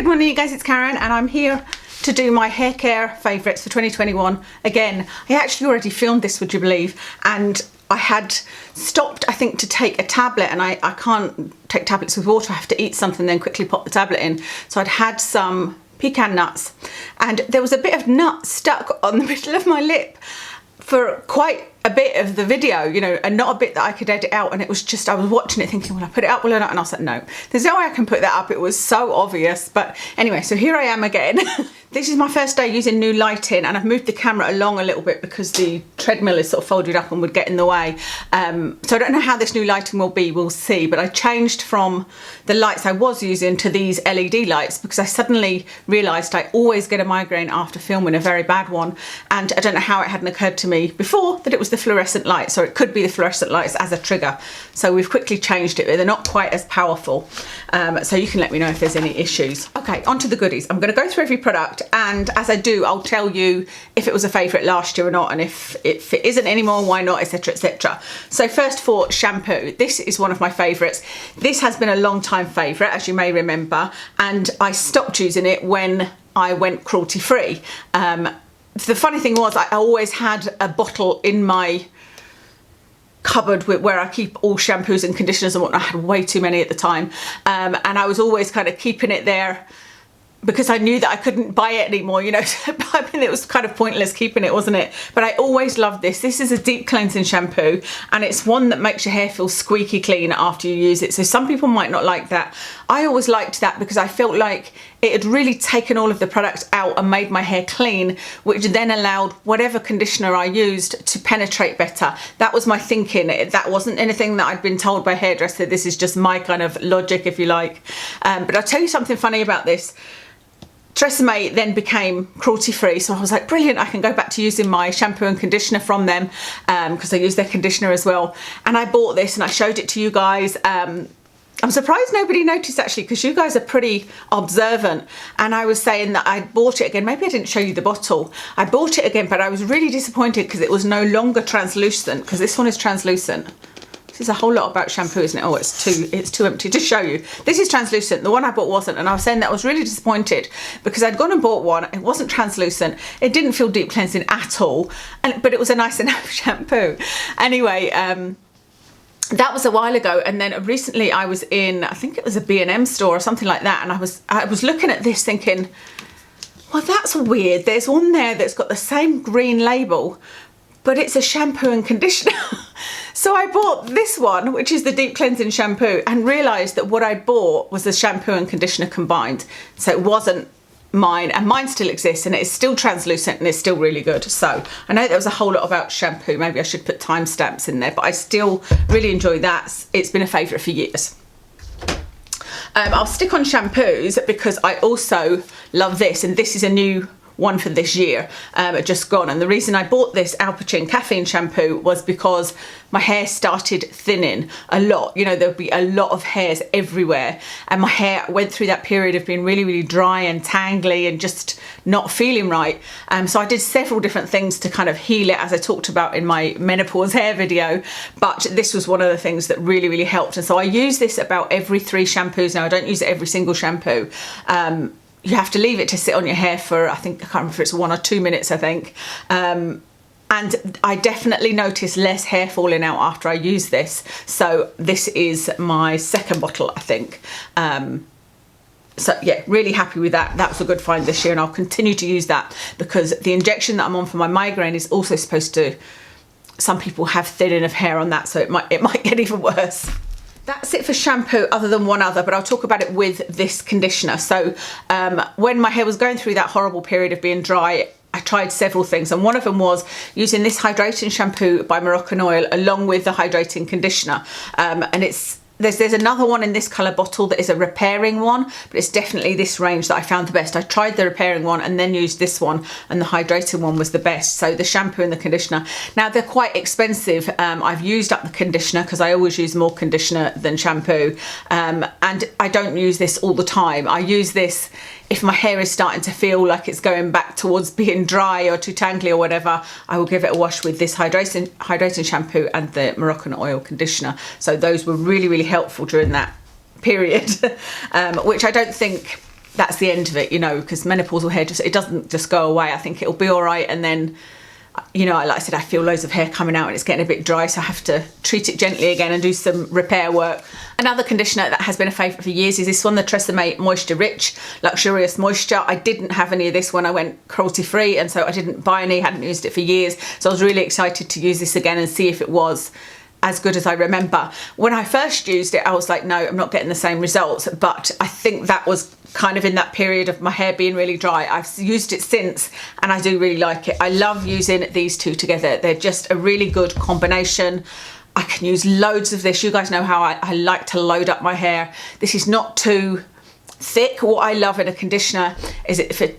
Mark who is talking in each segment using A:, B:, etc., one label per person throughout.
A: morning you guys, it's Karen and I'm here to do my hair care favourites for 2021. Again, I actually already filmed this, would you believe, and I had stopped, I think, to take a tablet, and I can't take tablets with water. I have to eat something then quickly pop the tablet in. So I'd had some pecan nuts and there was a bit of nut stuck on the middle of my lip for quite a bit of the video, you know, and not a bit that I could edit out. And it was just, I was watching it thinking, will I put it up, will I not? And I was like, no, there's no way I can put that up. It was so obvious. But anyway, so here I am again. This is my first day using new lighting, and I've moved the camera along a little bit because the treadmill is sort of folded up and would get in the way. So I don't know how this new lighting will be, we'll see. But I changed from the lights I was using to these LED lights because I suddenly realised I always get a migraine after filming a very bad one. And I don't know how it hadn't occurred to me before that it was the fluorescent lights, or it could be the fluorescent lights as a trigger. So we've quickly changed it, but they're not quite as powerful. So you can let me know if there's any issues. Okay, on to the goodies. I'm going to go through every product, and as I do, I'll tell you if it was a favourite last year or not, and if it isn't anymore, why not, etc, etc. So first, for shampoo, this is one of my favourites. This has been a long time favourite, as you may remember, and I stopped using it when I went cruelty free. The funny thing was, I always had a bottle in my cupboard where I keep all shampoos and conditioners and whatnot. I had way too many at the time, and I was always kind of keeping it there because I knew that I couldn't buy it anymore, you know. I mean, it was kind of pointless keeping it, wasn't it? But I always loved this. This is a deep cleansing shampoo, and it's one that makes your hair feel squeaky clean after you use it. So some people might not like that. I always liked that because I felt like it had really taken all of the products out and made my hair clean, which then allowed whatever conditioner I used to penetrate better. That was my thinking. That wasn't anything that I'd been told by a hairdresser. This is just my kind of logic, if you like. But I'll tell you something funny about this. Tresemme then became cruelty free, so I was like, brilliant, I can go back to using my shampoo and conditioner from them, because I use their conditioner as well. And I bought this and I showed it to you guys. I'm surprised nobody noticed, actually, because you guys are pretty observant. And I was saying that I bought it again. Maybe I didn't show you the bottle. I bought it again, but I was really disappointed because it was no longer translucent, because this one is translucent. This is a whole lot about shampoo, isn't it? Oh, it's too empty to show you. This is translucent. The one I bought wasn't, and I was saying that I was really disappointed because I'd gone and bought one. It wasn't translucent. It didn't feel deep cleansing at all, but it was a nice enough shampoo. Anyway, that was a while ago, and then recently I was in, I think it was a B&M store or something like that, and I was looking at this thinking, well, that's weird. There's one there that's got the same green label, but it's a shampoo and conditioner. So I bought this one, which is the deep cleansing shampoo, and realised that what I bought was the shampoo and conditioner combined. So it wasn't mine, and mine still exists, and it's still translucent and it's still really good. So I know there was a whole lot about shampoo. Maybe I should put timestamps in there, but I still really enjoy that. It's been a favourite for years. I'll stick on shampoos because I also love this, and this is a new one for this year, just gone. And the reason I bought this Alpecin Caffeine shampoo was because my hair started thinning a lot. You know, there'll be a lot of hairs everywhere, and my hair went through that period of being really, really dry and tangly and just not feeling right. So I did several different things to kind of heal it, as I talked about in my menopause hair video, but this was one of the things that really, really helped. And so I use this about every 3 shampoos now. I don't use it every single shampoo. You have to leave it to sit on your hair for, I think, I can't remember if it's 1 or 2 minutes, I think. And I definitely notice less hair falling out after I use this. So this is my second bottle, I think. So yeah, really happy with that. That was a good find this year, and I'll continue to use that because the injection that I'm on for my migraine is also supposed to, some people have thinning of hair on that, so it might get even worse. That's it for shampoo, other than one other, but I'll talk about it with this conditioner. So when my hair was going through that horrible period of being dry, I tried several things, and one of them was using this hydrating shampoo by Moroccan oil along with the hydrating conditioner. And there's another one in this colour bottle that is a repairing one, but it's definitely this range that I found the best. I tried the repairing one and then used this one, and the hydrating one was the best. So the shampoo and the conditioner. Now, they're quite expensive. I've used up the conditioner because I always use more conditioner than shampoo, and I don't use this all the time. I use this if my hair is starting to feel like it's going back towards being dry or too tangly or whatever. I will give it a wash with this hydrating shampoo and the Moroccan oil conditioner. So those were really, really helpful during that period, which I don't think that's the end of it, you know, because menopausal hair it doesn't just go away. I think it'll be all right, and then, you know, like I said, I feel loads of hair coming out and it's getting a bit dry, so I have to treat it gently again and do some repair work. Another conditioner that has been a favourite for years is this one, the Tresemme Moisture Rich Luxurious Moisture. I didn't have any of this when I went cruelty free, and so I didn't buy any, hadn't used it for years. So I was really excited to use this again and see if it was as good as I remember. When I first used it, I was like, no, I'm not getting the same results, but I think that was kind of in that period of my hair being really dry. I've used it since and I do really like it. I love using these two together. They're just a really good combination. I can use loads of this. You guys know how I like to load up my hair. This is not too thick. What I love in a conditioner is I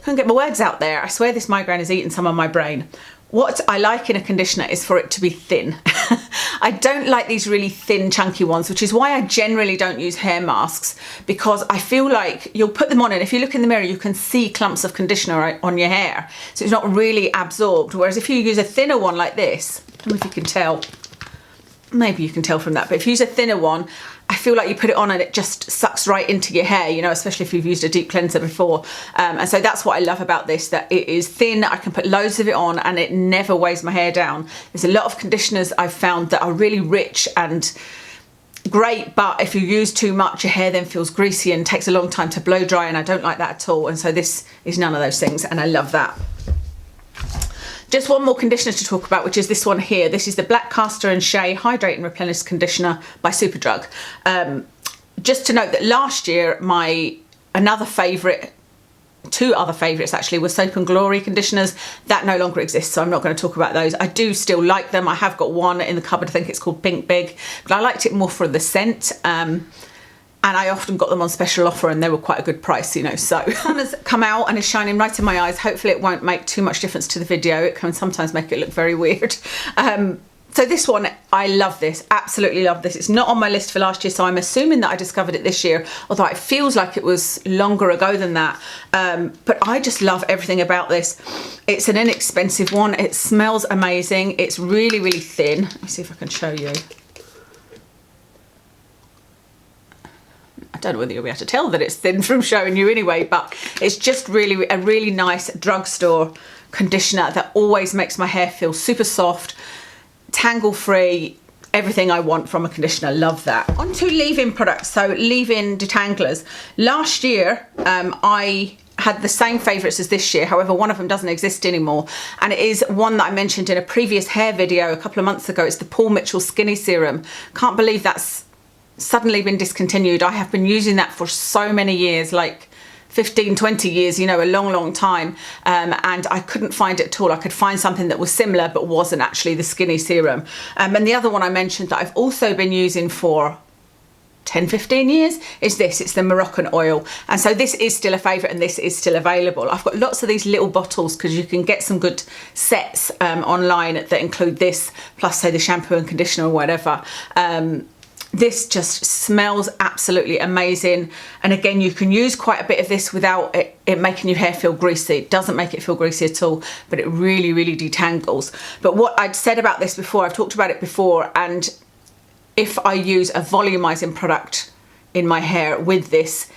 A: can't get my words out there. I swear this migraine is eating some of my brain. What I like in a conditioner is for it to be thin. I don't like these really thin, chunky ones, which is why I generally don't use hair masks, because I feel like you'll put them on and if you look in the mirror, you can see clumps of conditioner on your hair. So it's not really absorbed. Whereas if you use a thinner one like this, I don't know if you can tell, maybe you can tell from that, but if you use a thinner one, I feel like you put it on and it just sucks right into your hair, you know, especially if you've used a deep cleanser before. And so that's what I love about this, that it is thin. I can put loads of it on and it never weighs my hair down. There's a lot of conditioners I've found that are really rich and great, but if you use too much, your hair then feels greasy and takes a long time to blow dry, and I don't like that at all. And so this is none of those things, and I love that. Just one more conditioner to talk about, which is this one here. This is the Black Castor and Shea Hydrate and Replenish Conditioner by Superdrug. Just to note that last year, another favourite, two other favourites actually, were Soap and Glory conditioners. That no longer exists, so I'm not going to talk about those. I do still like them. I have got one in the cupboard, I think it's called Pink Big, but I liked it more for the scent. And I often got them on special offer and they were quite a good price, you know. So one has come out and is shining right in my eyes. Hopefully it won't make too much difference to the video. It can sometimes make it look very weird. So this one, I love this, absolutely love this. It's not on my list for last year, so I'm assuming that I discovered it this year, although it feels like it was longer ago than that. But I just love everything about this. It's an inexpensive one. It smells amazing. It's really, really thin. Let me see if I can show you. I don't know whether you'll be able to tell that it's thin from showing you anyway, but it's just really a really nice drugstore conditioner that always makes my hair feel super soft, tangle free, everything I want from a conditioner. Love that. On to leave-in products, so leave-in detanglers. Last year I had the same favourites as this year, however one of them doesn't exist anymore, and it is one that I mentioned in a previous hair video a couple of months ago. It's the Paul Mitchell Skinny Serum. Can't believe that's suddenly been discontinued. I have been using that for so many years, like 15, 20 years, you know, a long time, and I couldn't find it at all. I could find something that was similar but wasn't actually the Skinny Serum. And the other one I mentioned that I've also been using for 10, 15 years is this. It's the Moroccan oil, and so this is still a favourite and this is still available. I've got lots of these little bottles because you can get some good sets online that include this plus say the shampoo and conditioner or whatever. This just smells absolutely amazing, and again you can use quite a bit of this without it making your hair feel greasy. It doesn't make it feel greasy at all, but it really detangles. But what I'd said about this before, I've talked about it before, and if I use a volumizing product in my hair with this,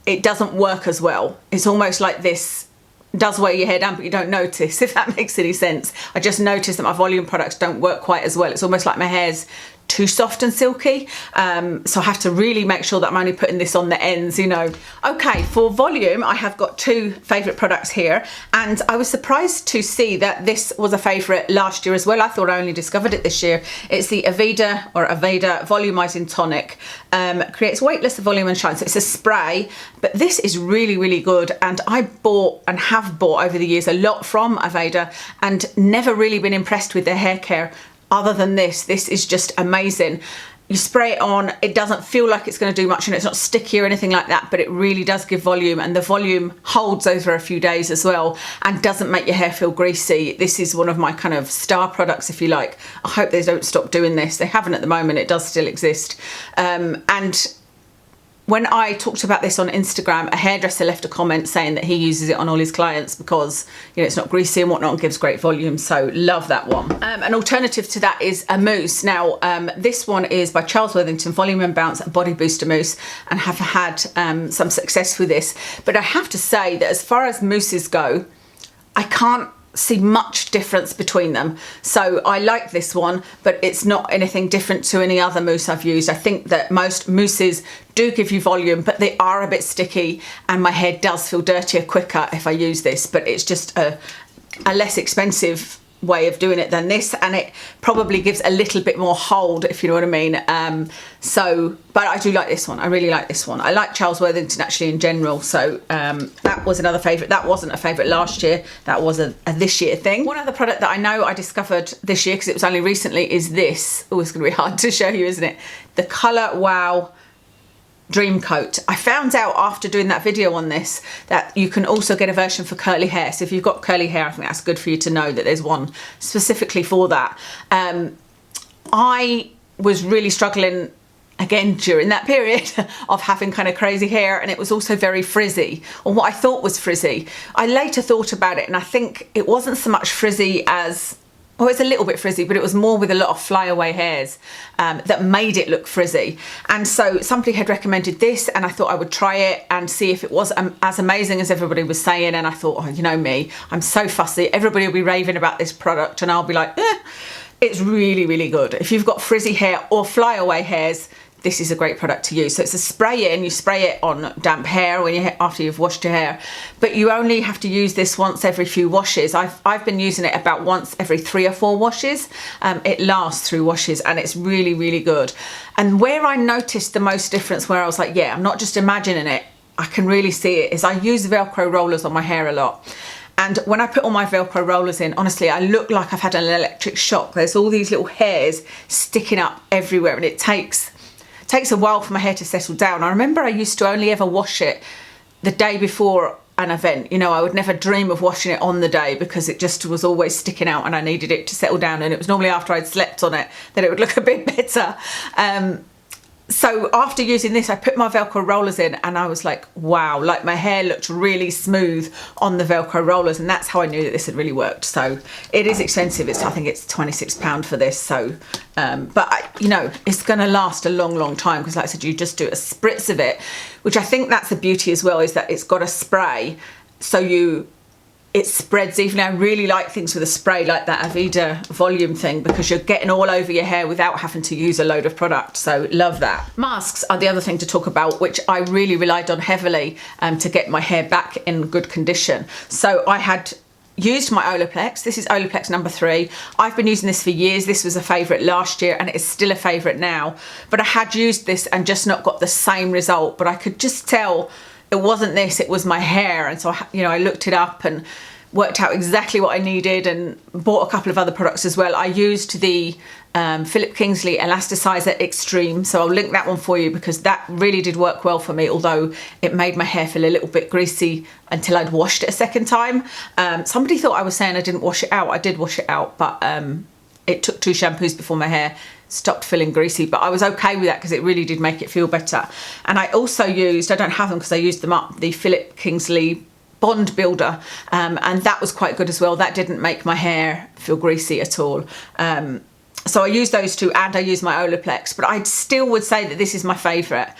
A: it doesn't work as well. It's almost like this does weigh your hair down but you don't notice, if that makes any sense. I just noticed that my volume products don't work quite as well. It's almost like my hair's too soft and silky, so I have to really make sure that I'm only putting this on the ends, you know. Okay, for volume I have got two favourite products here, and I was surprised to see that this was a favourite last year as well. I thought I only discovered it this year. It's the Aveda Volumizing Tonic. Creates weightless volume and shine, so it's a spray, but this is really good, and I bought and have bought over the years a lot from Aveda and never really been impressed with their hair care. Other than this is just amazing. You spray it on, it doesn't feel like it's going to do much and it's not sticky or anything like that, but it really does give volume, and the volume holds over a few days as well and doesn't make your hair feel greasy. This is one of my kind of star products, if you like. I hope they don't stop doing this. They haven't at the moment. It does still exist. And when I talked about this on Instagram, a hairdresser left a comment saying that he uses it on all his clients because, you know, it's not greasy and whatnot and gives great volume. So love that one. An alternative to that is a mousse. Now, this one is by Charles Worthington, Volume and Bounce Body Booster Mousse, and have had some success with this. But I have to say that as far as mousses go, I can't see much difference between them. So I like this one, but it's not anything different to any other mousse I've used. I think that most mousses do give you volume, but they are a bit sticky, and my hair does feel dirtier quicker if I use this, but it's just a less expensive way of doing it than this, and it probably gives a little bit more hold, if you know what I mean. But I do like this one. I really like this one. I like Charles Worthington actually in general, so that was another favourite. That wasn't a favourite last year, that was a this year thing. One other product that I know I discovered this year, because it was only recently, is this. Oh, it's going to be hard to show you, isn't it? The Colour Wow Dreamcoat. I found out after doing that video on this that you can also get a version for curly hair. So if you've got curly hair, I think that's good for you to know that there's one specifically for that. I was really struggling again during that period of having kind of crazy hair, and it was also very frizzy, or what I thought was frizzy. I later thought about it, and I think it wasn't so much frizzy as, well, it's a little bit frizzy, but it was more with a lot of flyaway hairs that made it look frizzy. And so somebody had recommended this, and I thought I would try it and see if it was as amazing as everybody was saying. And I thought, oh, you know me, I'm so fussy. Everybody will be raving about this product, and I'll be like, it's really, really good. If you've got frizzy hair or flyaway hairs, this is a great product to use. So it's a spray in, you spray it on damp hair after you've washed your hair, but you only have to use this once every few washes. I've been using it about once every 3 or 4 washes. It lasts through washes, and it's really, really good. And where I noticed the most difference, where I was like, yeah, I'm not just imagining it, I can really see it, is I use Velcro rollers on my hair a lot. And when I put all my Velcro rollers in, honestly, I look like I've had an electric shock. There's all these little hairs sticking up everywhere, and it takes a while for my hair to settle down. I remember I used to only ever wash it the day before an event. You know, I would never dream of washing it on the day because it just was always sticking out and I needed it to settle down, and it was normally after I'd slept on it that it would look a bit better. So after using this, I put my Velcro rollers in, and I was like, wow, like my hair looked really smooth on the Velcro rollers, and that's how I knew that this had really worked. So it is expensive. I think it's £26 for this. So, you know, it's going to last a long, long time, because like I said, you just do a spritz of it, which I think that's the beauty as well, is that it's got a spray. So it spreads evenly. I really like things with a spray like that Aveda volume thing, because you're getting all over your hair without having to use a load of product. So love that. Masks are the other thing to talk about, which I really relied on heavily to get my hair back in good condition. So I had used my Olaplex. This is Olaplex number 3. I've been using this for years. This was a favourite last year, and it's still a favourite now. But I had used this and just not got the same result. But I could just tell it wasn't this, it was my hair. And so, I looked it up and worked out exactly what I needed, and bought a couple of other products as well. I used the Philip Kingsley Elasticizer Extreme, so I'll link that one for you, because that really did work well for me, although it made my hair feel a little bit greasy until I'd washed it a second time. Somebody thought I was saying I didn't wash it out. I did wash it out, but it took 2 shampoos before my hair stopped feeling greasy, but I was okay with that because it really did make it feel better. And I also used, I don't have them because I used them up, the Philip Kingsley Bond Builder, and that was quite good as well. That didn't make my hair feel greasy at all. So I used those 2, and I used my Olaplex, but I still would say that this is my favourite.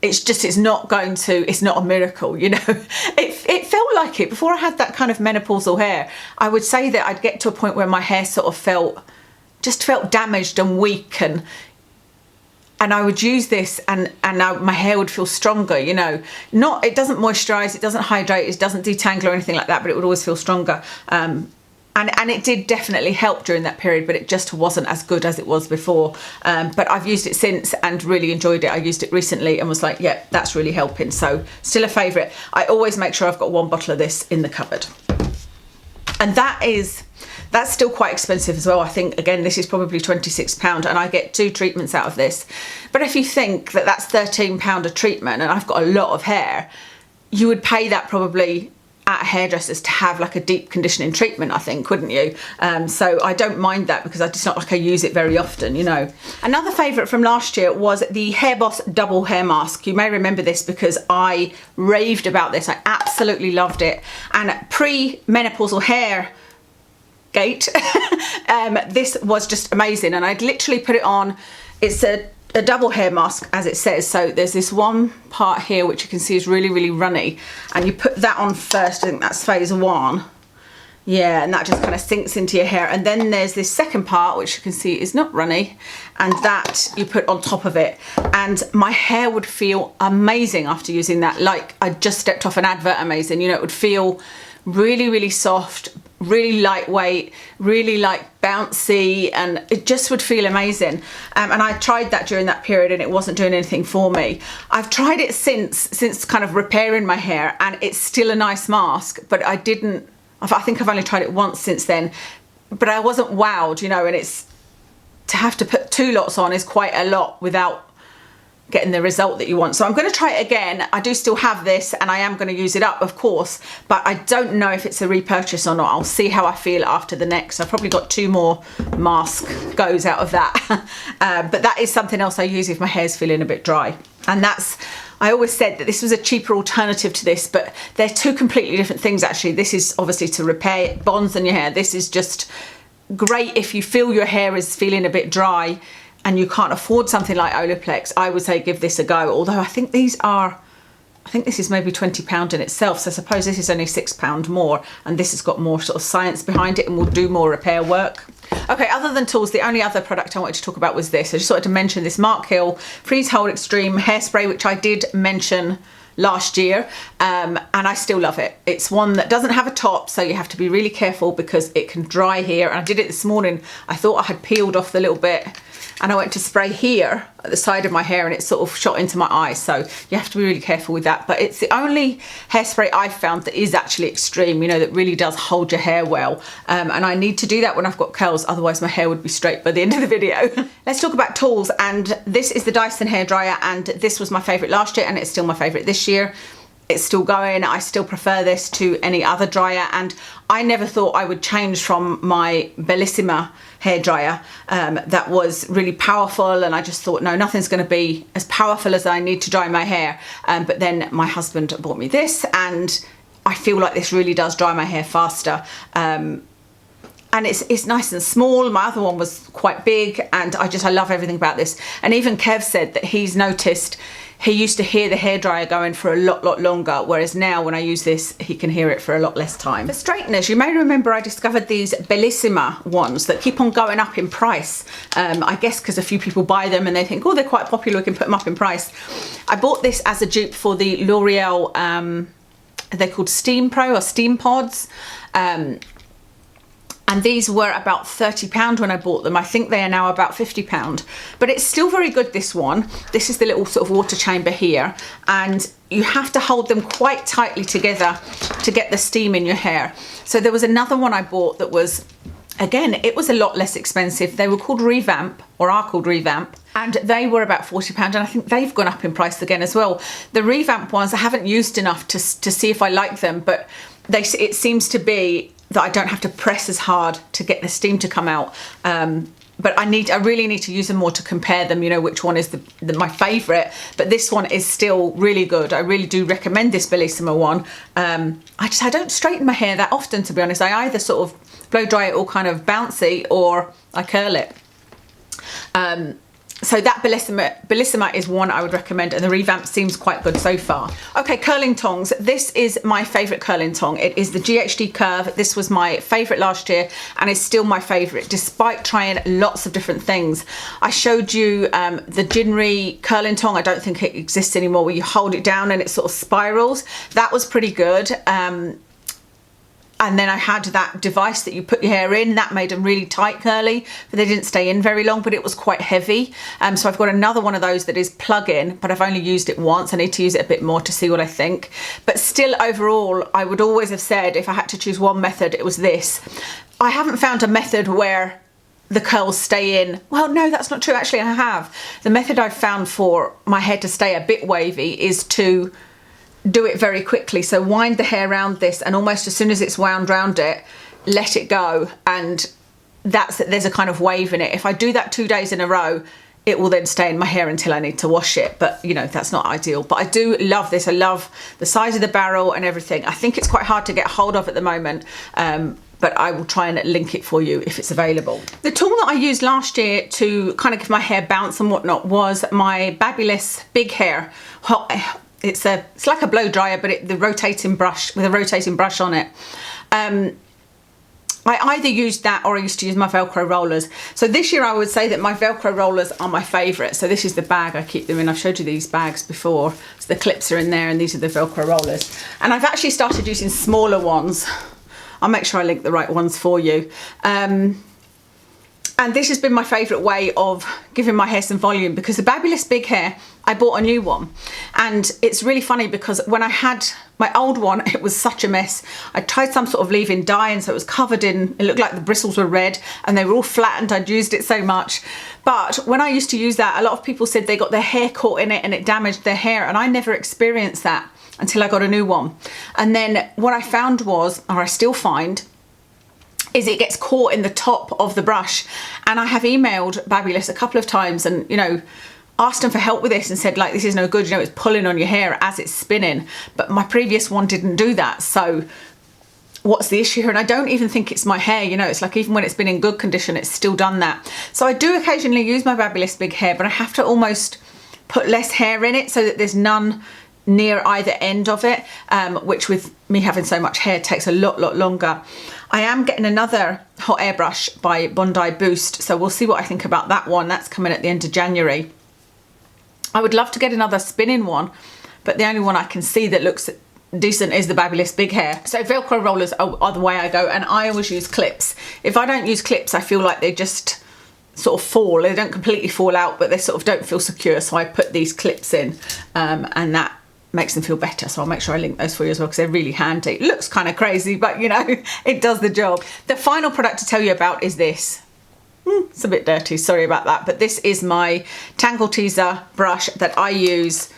A: It's not a miracle, you know. It felt like it. Before I had that kind of menopausal hair, I would say that I'd get to a point where my hair sort of felt damaged and weak, and I would use this and my hair would feel stronger, you know. It doesn't moisturise, it doesn't hydrate, it doesn't detangle or anything like that, but it would always feel stronger. And it did definitely help during that period, but it just wasn't as good as it was before. But I've used it since and really enjoyed it. I used it recently and was like, yeah, that's really helping. So still a favourite. I always make sure I've got 1 bottle of this in the cupboard. And that's still quite expensive as well. I think, again, this is probably £26, and I get 2 treatments out of this. But if you think that that's £13 a treatment, and I've got a lot of hair, you would pay that probably at a hairdresser's to have like a deep conditioning treatment, I think, wouldn't you? So I don't mind that because it's not like I use it very often, you know. Another favourite from last year was the Hair Boss Double Hair Mask. You may remember this because I raved about this. I absolutely loved it. And pre-menopausal hair gate, this was just amazing. And I'd literally put it on. It's a double hair mask, as it says. So there's this one part here which you can see is really, really runny, and you put that on first. I think that's phase 1. Yeah, and that just kind of sinks into your hair. And then there's this second part which you can see is not runny, and that you put on top of it. And my hair would feel amazing after using that, like I just stepped off an advert amazing. You know, it would feel really, really soft, really lightweight, really like bouncy, and it just would feel amazing. And I tried that during that period and it wasn't doing anything for me. I've tried it since kind of repairing my hair, and it's still a nice mask, but I think I've only tried it once since then, but I wasn't wowed, you know. And it's, to have to put 2 lots on is quite a lot without getting the result that you want. So I'm going to try it again. I do still have this and I am going to use it up, of course, but I don't know if it's a repurchase or not. I'll see how I feel after the next. I've probably got 2 more mask goes out of that. But that is something else I use if my hair's feeling a bit dry. And I always said that this was a cheaper alternative to this, but they're 2 completely different things actually. This is obviously to repair bonds in your hair. This is just great if you feel your hair is feeling a bit dry and you can't afford something like Olaplex. I would say give this a go, although I think this is maybe £20 in itself, so I suppose this is only £6 more, and this has got more sort of science behind it and will do more repair work. Okay, other than tools, the only other product I wanted to talk about was this. I just wanted to mention this Mark Hill Freeze Hold Extreme Hairspray, which I did mention last year, and I still love it. It's one that doesn't have a top, so you have to be really careful because it can dry here. And I did it this morning. I thought I had peeled off the little bit, and I went to spray here at the side of my hair and it sort of shot into my eye, so you have to be really careful with that. But it's the only hairspray I've found that is actually extreme, you know, that really does hold your hair well. And I need to do that when I've got curls, otherwise my hair would be straight by the end of the video. Let's talk about tools, and this is the Dyson hairdryer, and this was my favourite last year and it's still my favourite this year. It's still going. I still prefer this to any other dryer, and I never thought I would change from my Bellisima hairdryer that was really powerful, and I just thought, no, nothing's going to be as powerful as I need to dry my hair. But then my husband bought me this, and I feel like this really does dry my hair faster. And it's nice and small. My other one was quite big, and I love everything about this. And even Kev said that he's noticed he used to hear the hairdryer going for a lot longer, whereas now when I use this, he can hear it for a lot less time. For straighteners, you may remember I discovered these Bellisima ones that keep on going up in price. I guess because a few people buy them and they think, oh, they're quite popular, we can put them up in price. I bought this as a dupe for the L'Oreal, they're called Steam Pro or Steam Pods. And these were about £30 when I bought them. I think they are now about £50, but it's still very good, this one. This is the little sort of water chamber here, and you have to hold them quite tightly together to get the steam in your hair. So there was another one I bought that was, again, it was a lot less expensive. They were called Revamp, or are called Revamp, and they were about £40, and I think they've gone up in price again as well. The Revamp ones I haven't used enough to see if I like them, but it seems to be that I don't have to press as hard to get the steam to come out. But I really need to use them more to compare them, you know, which one is my favourite. But this one is still really good. I really do recommend this Bellisima one. I don't straighten my hair that often, to be honest. I either sort of blow dry it all kind of bouncy, or I curl it. So that Bellisima is one I would recommend, and the Revamp seems quite good so far. Okay, curling tongs. This is my favourite curling tong. It is the GHD Curve. This was my favourite last year and is still my favourite despite trying lots of different things. I showed you the Jinri curling tong. I don't think it exists anymore, where you hold it down and it sort of spirals. That was pretty good. And then I had that device that you put your hair in, that made them really tight curly, but they didn't stay in very long, but it was quite heavy. So I've got another one of those that is plug-in, but I've only used it once. I need to use it a bit more to see what I think. But still, overall, I would always have said if I had to choose one method, it was this. I haven't found a method where the curls stay in. Well, no, that's not true. Actually, I have. The method I've found for my hair to stay a bit wavy is to do it very quickly. So wind the hair around this, and almost as soon as it's wound round it, let it go, and there's a kind of wave in it. If I do that 2 days in a row, it will then stay in my hair until I need to wash it. But you know, that's not ideal. But I do love this. I love the size of the barrel and everything. I think it's quite hard to get hold of at the moment, but I will try and link it for you if it's available. The tool that I used last year to kind of give my hair bounce and whatnot was my Babyless Big Hair. It's like a blow dryer, but the rotating brush, with a rotating brush on it. I either used that or I used to use my Velcro rollers. So this year I would say that my Velcro rollers are my favourite. So this is the bag I keep them in. I've showed you these bags before. So the clips are in there, and these are the Velcro rollers. And I've actually started using smaller ones. I'll make sure I link the right ones for you. And this has been my favourite way of giving my hair some volume, because the Babyless Big Hair, I bought a new one. And it's really funny because when I had my old one, it was such a mess. I tried some sort of leave-in dye, and so it was covered in, it looked like the bristles were red and they were all flattened. I'd used it so much. But when I used to use that, a lot of people said they got their hair caught in it and it damaged their hair. And I never experienced that until I got a new one. And then what I found was, or I still find, is it gets caught in the top of the brush. And I have emailed Babyless a couple of times and, you know, asked them for help with this and said, like, this is no good, you know, it's pulling on your hair as it's spinning. But my previous one didn't do that. So what's the issue here? And I don't even think it's my hair, you know, it's like even when it's been in good condition, it's still done that. So I do occasionally use my Babyless Big Hair, but I have to almost put less hair in it so that there's none near either end of it, which with me having so much hair takes a lot longer. I am getting another hot air brush by Bondi Boost, so we'll see what I think about that one. That's coming at the end of January. I would love to get another spinning one, but the only one I can see that looks decent is the Babyless Big Hair. So Velcro rollers are the way I go, and I always use clips. If I don't use clips, I feel like they just sort of fall. They don't completely fall out, but they sort of don't feel secure, so I put these clips in, and that makes them feel better. So I'll make sure I link those for you as well, because they're really handy. It looks kind of crazy, but you know, it does the job. The final product to tell you about is this. It's a bit dirty, sorry about that, but this is my Tangle teaser brush that I use.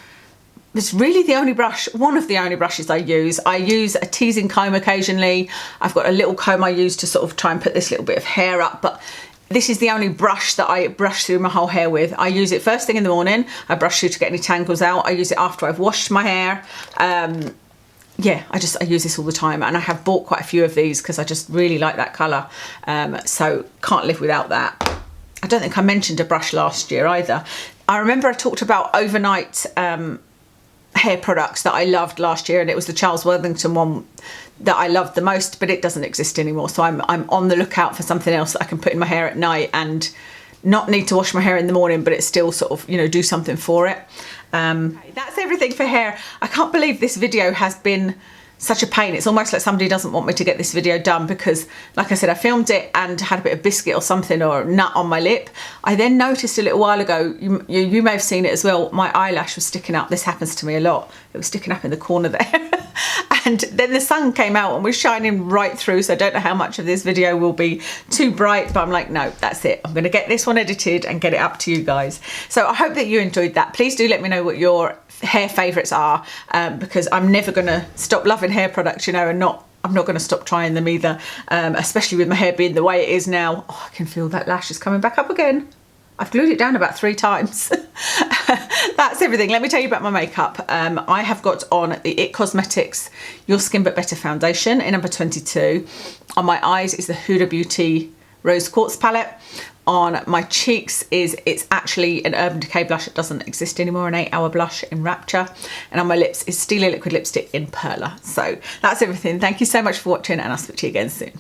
A: It's really the only brush, one of the only brushes I use. I use a teasing comb occasionally. I've got a little comb I use to sort of try and put this little bit of hair up, but this is the only brush that I brush through my whole hair with. I use it first thing in the morning. I brush through to get any tangles out. I use it after I've washed my hair. Yeah, I use this all the time, and I have bought quite a few of these because I just really like that colour. So can't live without that. I don't think I mentioned a brush last year either. I remember I talked about overnight hair products that I loved last year, and it was the Charles Worthington one that I loved the most, but it doesn't exist anymore. So I'm on the lookout for something else that I can put in my hair at night and not need to wash my hair in the morning, but it still sort of, you know, do something for it. Okay, that's everything for hair. I can't believe this video has been such a pain. It's almost like somebody doesn't want me to get this video done, because like I said, I filmed it and had a bit of biscuit or something or nut on my lip. I then noticed a little while ago, you may have seen it as well, my eyelash was sticking up. This happens to me a lot. It was sticking up in the corner there. And then the sun came out and was shining right through, so I don't know how much of this video will be too bright, but I'm like, no, that's it. I'm going to get this one edited and get it up to you guys. So I hope that you enjoyed that. Please do let me know what your hair favourites are, because I'm never going to stop loving hair products, you know, and I'm not going to stop trying them either, especially with my hair being the way it is now. Oh, I can feel that lash is coming back up again. I've glued it down about 3 times. That's everything. Let me tell you about my makeup. I have got on the IT Cosmetics Your Skin But Better foundation in number 22. On my eyes is the Huda Beauty Rose Quartz palette. On my cheeks it's actually an Urban Decay blush. It doesn't exist anymore, an 8-hour blush in Rapture. And on my lips is Stila liquid lipstick in Perla. So that's everything. Thank you so much for watching, and I'll speak to you again soon.